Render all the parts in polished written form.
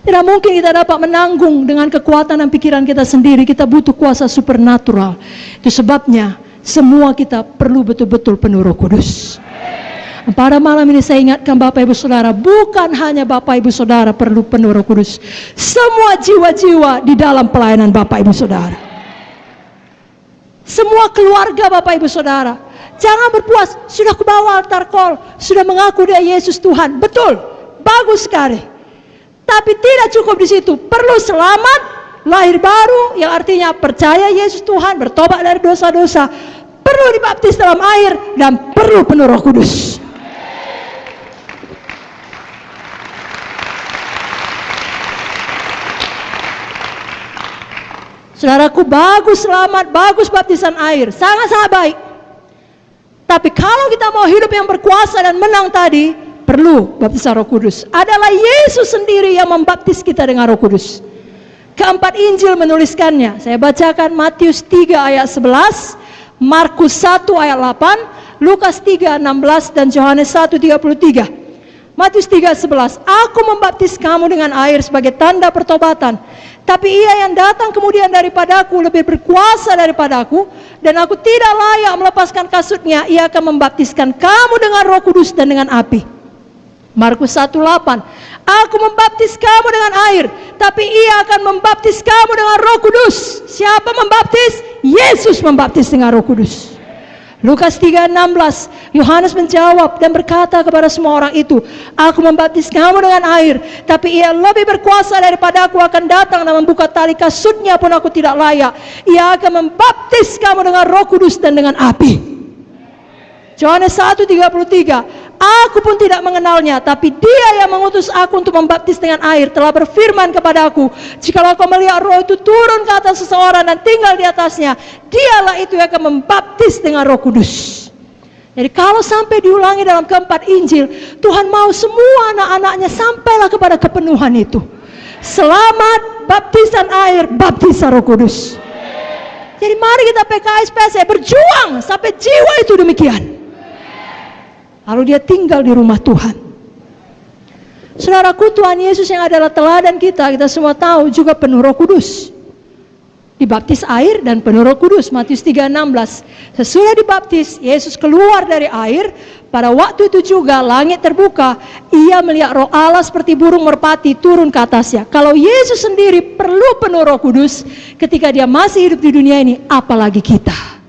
Tidak mungkin kita dapat menanggung dengan kekuatan dan pikiran kita sendiri. Kita butuh kuasa supernatural. Itu sebabnya semua kita perlu betul-betul penuh Roh Kudus. Pada malam ini saya ingatkan Bapak Ibu Saudara, bukan hanya Bapak Ibu Saudara perlu penuh Roh Kudus. Semua jiwa-jiwa di dalam pelayanan Bapak Ibu Saudara. Semua keluarga Bapak Ibu Saudara. Jangan berpuas, sudah kebawa altar call, sudah mengaku dia Yesus Tuhan. Betul, bagus sekali. Tapi tidak cukup di situ, perlu selamat, lahir baru, yang artinya percaya Yesus Tuhan, bertobat dari dosa-dosa, perlu dibaptis dalam air, dan perlu penuh Roh Kudus. Saudaraku, bagus selamat, bagus baptisan air, sangat-sangat baik. Tapi kalau kita mau hidup yang berkuasa dan menang tadi, perlu baptisan Roh Kudus. Adalah Yesus sendiri yang membaptis kita dengan Roh Kudus. Keempat Injil menuliskannya. Saya bacakan Matius 3 ayat 11, Markus 1 ayat 8, Lukas 3 16 dan Yohanes 1 33. Matius 3 11, aku membaptis kamu dengan air sebagai tanda pertobatan. Tapi ia yang datang kemudian daripadaku lebih berkuasa daripadaku, dan aku tidak layak melepaskan kasutnya. Ia akan membaptiskan kamu dengan Roh Kudus dan dengan api. Markus 1:8, aku membaptis kamu dengan air, tapi ia akan membaptis kamu dengan Roh Kudus. Siapa membaptis? Yesus membaptis dengan Roh Kudus. Lukas 3:16, Yohanes menjawab dan berkata kepada semua orang itu, aku membaptis kamu dengan air, tapi ia lebih berkuasa daripada aku akan datang dan membuka tali kasutnya pun aku tidak layak. Ia akan membaptis kamu dengan Roh Kudus dan dengan api. Yohanes 1:33, aku pun tidak mengenalnya, tapi dia yang mengutus aku untuk membaptis dengan air telah berfirman kepada aku, jikalau kau melihat Roh itu turun ke atas seseorang dan tinggal di atasnya, dialah itu yang akan membaptis dengan Roh Kudus. Jadi kalau sampai diulangi dalam keempat Injil, Tuhan mau semua anak-anaknya sampailah kepada kepenuhan itu. Selamat, baptisan air, baptisan Roh Kudus. Jadi mari kita PKS PSE berjuang sampai jiwa itu demikian. Lalu dia tinggal di rumah Tuhan. Saudaraku, Tuhan Yesus yang adalah teladan kita semua tahu juga penuh Roh Kudus. Dibaptis air dan penuh Roh Kudus. Matius 3:16. Sesudah dibaptis, Yesus keluar dari air. Pada waktu itu juga langit terbuka. Ia melihat Roh Allah seperti burung merpati turun ke atasnya. Kalau Yesus sendiri perlu penuh Roh Kudus ketika dia masih hidup di dunia ini, apalagi kita.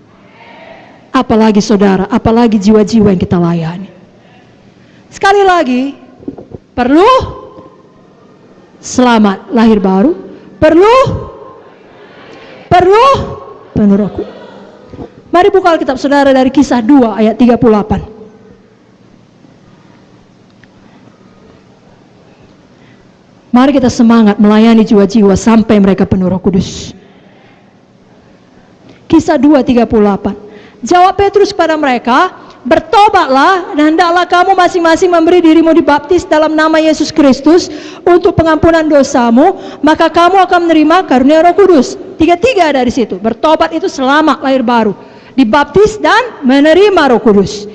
Apalagi saudara, apalagi jiwa-jiwa yang kita layani. Sekali lagi, perlu selamat, lahir baru, perlu penuh Roh Kudus. Mari buka Alkitab saudara dari Kisah 2 ayat 38. Mari kita semangat melayani jiwa-jiwa sampai mereka penuh Roh Kudus. Kisah 2:38. Jawab Petrus kepada mereka, bertobatlah dan hendaklah kamu masing-masing memberi dirimu dibaptis dalam nama Yesus Kristus untuk pengampunan dosamu, maka kamu akan menerima karunia Roh Kudus. Tiga-tiga ada di situ. Bertobat itu selamat, lahir baru. Dibaptis dan menerima Roh Kudus.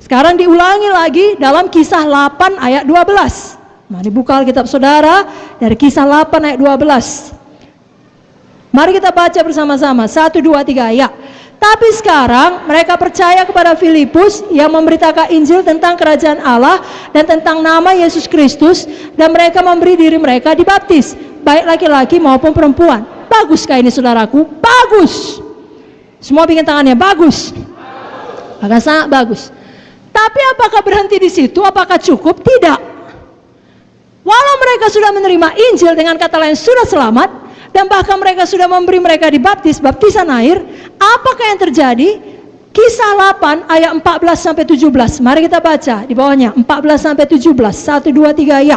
Sekarang diulangi lagi dalam Kisah 8 ayat 12. Mari buka Alkitab saudara dari Kisah 8 ayat 12. Mari kita baca bersama-sama. 1, 2, 3 ya. Tapi sekarang mereka percaya kepada Filipus yang memberitakan Injil tentang kerajaan Allah dan tentang nama Yesus Kristus, dan mereka memberi diri mereka dibaptis, baik laki-laki maupun perempuan. Baguskah ini saudaraku? Bagus. Semua bikin tangannya bagus. Agak sangat bagus. Tapi apakah berhenti di situ? Apakah cukup? Tidak. Walau mereka sudah menerima Injil, dengan kata lain sudah selamat, dan bahkan mereka sudah memberi mereka dibaptis, baptisan air, apakah yang terjadi? Kisah 8 ayat 14-17. Mari kita baca di bawahnya 14-17. 1, 2, 3 ya.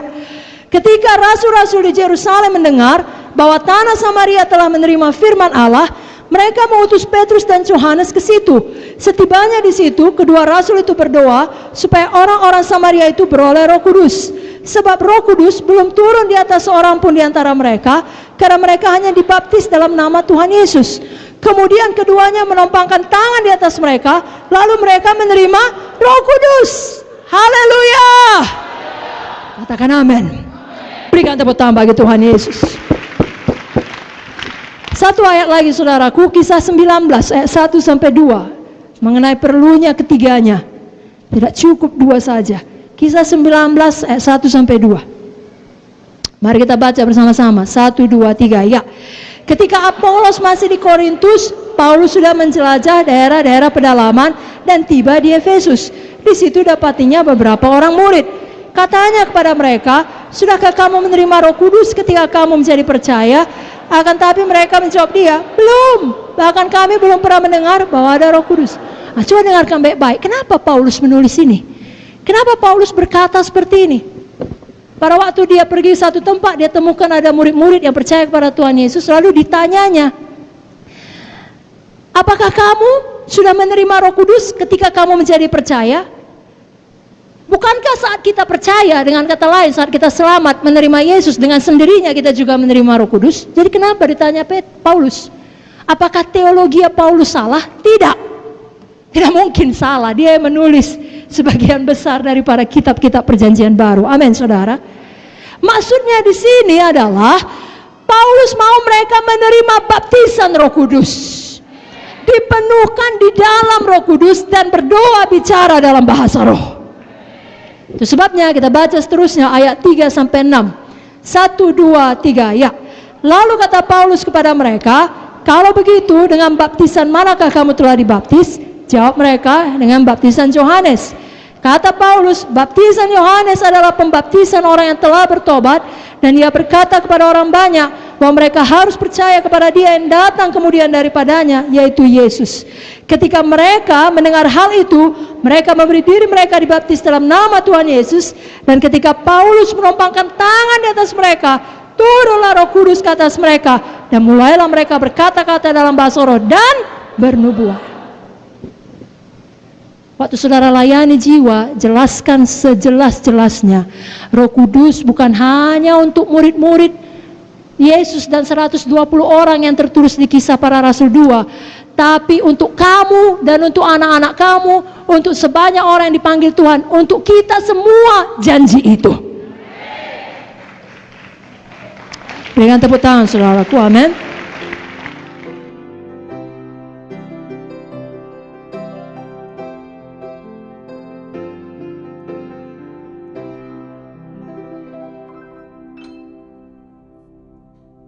Ketika rasul-rasul di Yerusalem mendengar bahwa tanah Samaria telah menerima firman Allah, mereka mengutus Petrus dan Yohanes ke situ. Setibanya di situ, kedua rasul itu berdoa supaya orang-orang Samaria itu beroleh Roh Kudus. Sebab Roh Kudus belum turun di atas seorang pun di antara mereka, karena mereka hanya dibaptis dalam nama Tuhan Yesus. Kemudian keduanya menompangkan tangan di atas mereka, lalu mereka menerima Roh Kudus. Haleluya. Katakan amin. Berikan tepuk tangan bagi Tuhan Yesus. Satu ayat lagi saudaraku, Kisah 19 ayat 1 sampai 2. Mengenai perlunya ketiganya. Tidak cukup 2 saja. Kisah 19 ayat 1 sampai 2. Mari kita baca bersama-sama. 1, 2, 3. Ya. Ketika Apolos masih di Korintus, Paulus sudah menjelajah daerah-daerah pedalaman dan tiba di Efesus. Di situ dapatinya beberapa orang murid. Katanya kepada mereka, "Sudahkah kamu menerima Roh Kudus ketika kamu menjadi percaya?" Akan tapi mereka menjawab dia, "Belum. Bahkan kami belum pernah mendengar bahwa ada Roh Kudus." Nah, coba dengarkan baik-baik. Kenapa Paulus menulis ini? Kenapa Paulus berkata seperti ini? Pada waktu dia pergi satu tempat, dia temukan ada murid-murid yang percaya kepada Tuhan Yesus. Lalu ditanyanya, "Apakah kamu sudah menerima Roh Kudus ketika kamu menjadi percaya?" Bukankah saat kita percaya, dengan kata lain saat kita selamat menerima Yesus, dengan sendirinya kita juga menerima Roh Kudus? Jadi kenapa ditanya Paulus? Apakah teologi Paulus salah? Tidak. Tidak mungkin salah. Dia menulis sebagian besar daripada kitab-kitab perjanjian baru. Amin, saudara. Maksudnya di sini adalah Paulus mau mereka menerima baptisan Roh Kudus, dipenuhkan di dalam Roh Kudus dan berdoa bicara dalam bahasa roh. Itu sebabnya kita baca seterusnya ayat 3 sampai 6. 1, 2, 3. Ya. Lalu kata Paulus kepada mereka, "Kalau begitu dengan baptisan manakah kamu telah dibaptis?" Jawab mereka, "Dengan baptisan Yohanes." Kata Paulus, "Baptisan Yohanes adalah pembaptisan orang yang telah bertobat, dan ia berkata kepada orang banyak bahwa mereka harus percaya kepada Dia yang datang kemudian daripadanya, yaitu Yesus." Ketika mereka mendengar hal itu, mereka memberi diri mereka dibaptis dalam nama Tuhan Yesus. Dan ketika Paulus menumpangkan tangan di atas mereka, turunlah Roh Kudus ke atas mereka, dan mulailah mereka berkata-kata dalam bahasa roh dan bernubuat. Waktu saudara layani jiwa, jelaskan sejelas-jelasnya. Roh Kudus bukan hanya untuk murid-murid Yesus dan 120 orang yang tertulis di Kisah Para Rasul 2, tapi untuk kamu dan untuk anak-anak kamu, untuk sebanyak orang yang dipanggil Tuhan, untuk kita semua janji itu. Berikan tepuk tangan saudaraku, amin.